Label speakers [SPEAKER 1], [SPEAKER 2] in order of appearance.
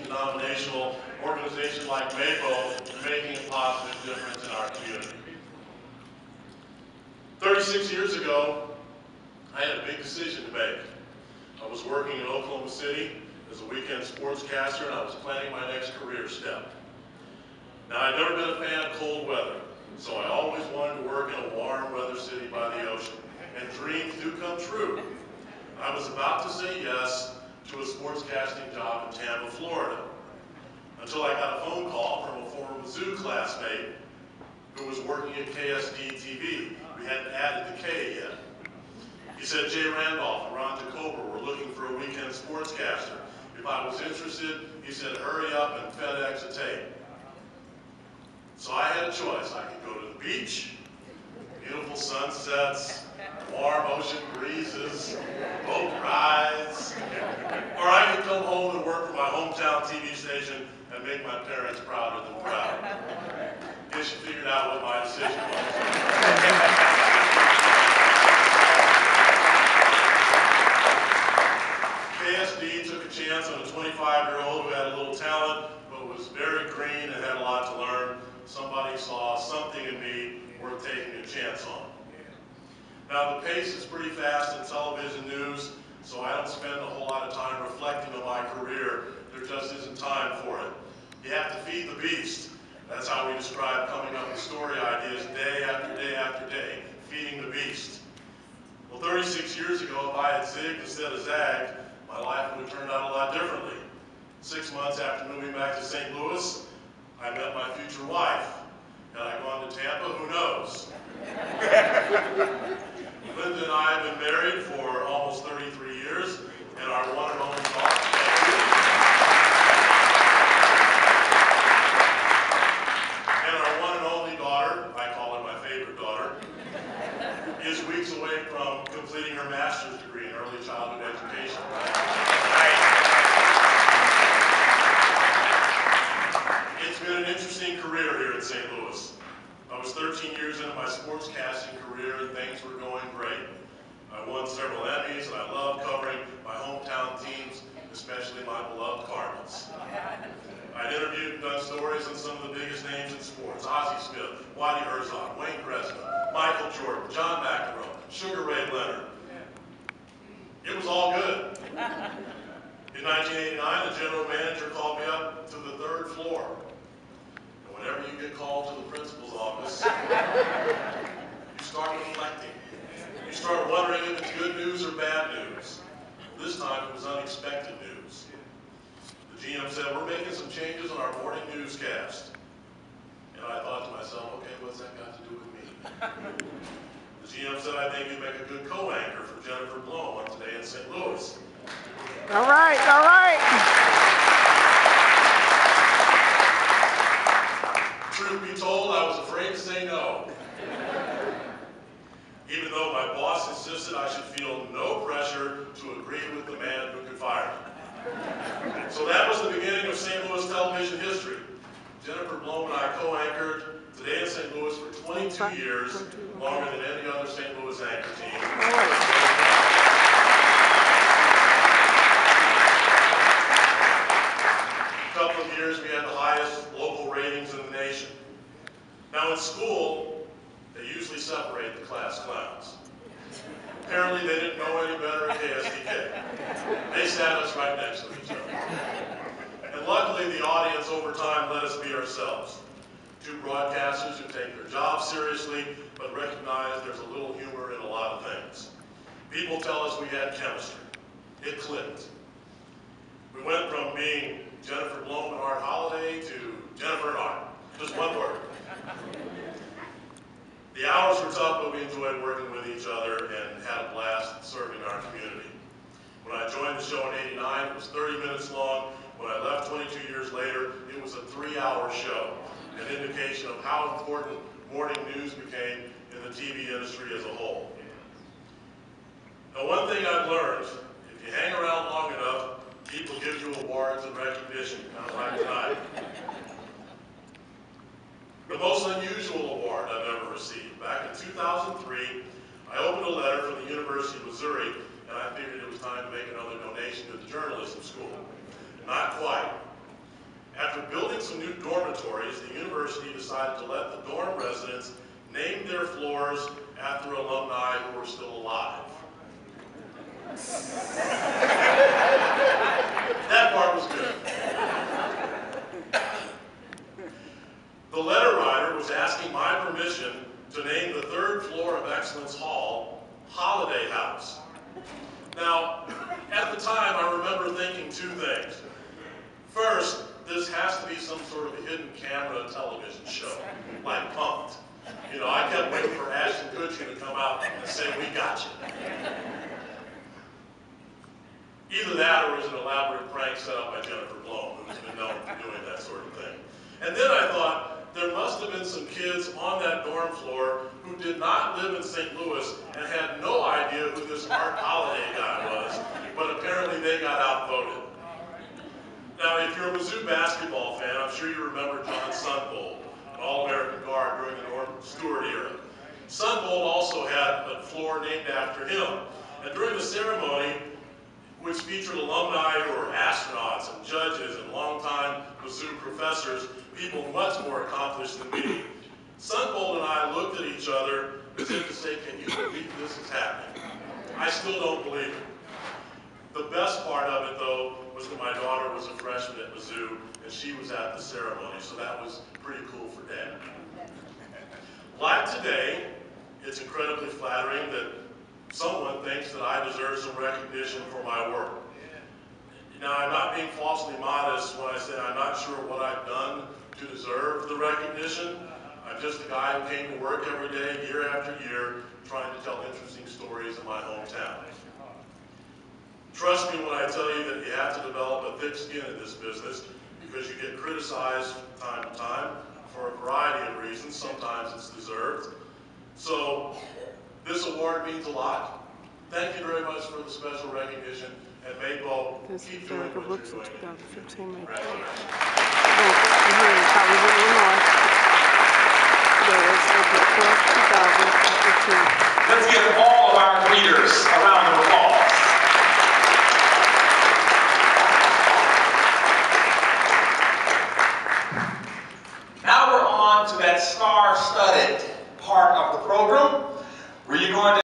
[SPEAKER 1] multi-denominational organization like MAPO and making a positive difference in our community. 36 years ago, I had a big decision to make. I was working in Oklahoma City as a weekend sportscaster, and I was planning my next career step. Now, I'd never been a fan of cold weather, so I always wanted to work in a warm weather city by the ocean, and dreams do come true. I was about to say yes to a sportscasting job in Tampa, Florida, until I got a phone call from a former Mizzou classmate who was working at KSDK. We hadn't added the K yet. He said, Jay Randolph and Ron Jacober were looking for a weekend sportscaster. If I was interested, he said, hurry up and FedEx a tape. So I had a choice. I could go to the beach, beautiful sunsets, warm ocean breezes, boat rides, or I could come home and work for my hometown TV station and make my parents prouder than proud. Guess you figured out what my decision was. KSD took a chance on a 25-year-old who had a little talent, but was very green and had a lot to learn. Somebody saw something in me worth taking a chance on. Now, the pace is pretty fast in television news, so I don't spend a whole lot of time reflecting on my career. There just isn't time for it. You have to feed the beast. That's how we describe coming up with story ideas day after day after day, feeding the beast. Well, 36 years ago, if I had zigged instead of zagged, my life would have turned out a lot differently. 6 months after moving back to St. Louis, I met my future wife. Had I gone to Tampa, who knows? Linda and I have been married for almost 33 years, and our one and only daughter, I call her my favorite daughter, is weeks away from completing her master's degree in early childhood education. It's been an interesting career here in St. Louis. I was 13 years into my sportscasting career and things were going great. I won several Emmys and I love covering my hometown teams, especially my beloved Cardinals. I'd interviewed and done stories on some of the biggest names in sports: Ozzie Smith, Waddy Herzog, Wayne Gretzky, Michael Jordan, John McEnroe, Sugar Ray Leonard. It was all good. In 1989, the general manager called me up to the 3rd floor. And whenever you get called to the principal's office, you start reflecting. You start wondering if it's good news or bad news. This time it was unexpected news. The GM said, we're making some changes on our morning newscast. And I thought to myself, okay, what's that got to do with me? The GM said, I think you'd make a good co-anchor for Jennifer Blome on Today in St. Louis.
[SPEAKER 2] All right, all right.
[SPEAKER 1] Truth be told, I was afraid to say no. Even though my boss insisted I should feel no pressure to agree with the man who could fire me. So that was the beginning of St. Louis television history. Jennifer Blome and I co-anchored Today in St. Louis for 22 years, longer than any other St. Louis anchor team. A couple of years we had the highest local ratings in the nation. Now in school, they usually separate the class clowns. Apparently they didn't know any better at KSDK. They sat us right next to each other. And luckily the audience over time let us be ourselves. Two broadcasters who take their job seriously, but recognize there's a little humor in a lot of things. People tell us we had chemistry. It clicked. We went from being Jennifer Blome and Art Holliday to Jennifer and Art. Just one word. The hours were tough, but we enjoyed working with each other and had a blast serving our community. When I joined the show in '89, it was 30 minutes long. When I left 22 years later, it was a 3-hour show, an indication of how important morning news became in the TV industry as a whole. Now, one thing I've learned, if you hang around long enough, people give you awards and recognition, kind of like tonight. The most unusual award I've ever received. Back in 2003, I opened a letter from the University of Missouri, and I figured it was time to make another donation to the journalism school. Not quite. some new dormitories, the university decided to let the dorm residents name their floors after alumni who were still alive. That part was good. The letter writer was asking my permission to name the third floor of Excellence Hall Holliday House. Now, at the time, I remember thinking two things. First, this has to be some sort of a hidden camera television show, like Punk'd. You know, I kept waiting for Ashton Kutcher to come out and say, "We got you." Either that or it was an elaborate prank set up by Jennifer Blown, who's been known for doing that sort of thing. And then I thought, there must have been some kids on that dorm floor who did not live in St. Louis and had no idea who this Art Holliday guy was, but apparently they got outvoted. Now, if you're a Mizzou basketball fan, I'm sure you remember John Sunbolt, an All-American guard during the Norm Stewart era. Sunbolt also had a floor named after him. And during the ceremony, which featured alumni who were astronauts and judges and longtime Mizzou professors, people much more accomplished than me, Sunbolt and I looked at each other as if to say, "Can you believe this is happening?" I still don't believe it. The best part of it, though, was that my daughter was a freshman at Mizzou, and she was at the ceremony, so that was pretty cool for Dad. Like today, it's incredibly flattering that someone thinks that I deserve some recognition for my work. Now, I'm not being falsely modest when I say I'm not sure what I've done to deserve the recognition. I'm just a guy who came to work every day, year after year, trying to tell interesting stories in my hometown. Trust me when I tell you that you have to develop a thick skin in this business because you get criticized from time to time for a variety of reasons. Sometimes it's deserved. So this award means a lot. Thank you very much for the special recognition, and MAPO, keep doing what you're doing.
[SPEAKER 2] 2015 MAPO.
[SPEAKER 3] Let's give all of our leaders a round of applause. Now we're on to that star-studded part of the program where you're going to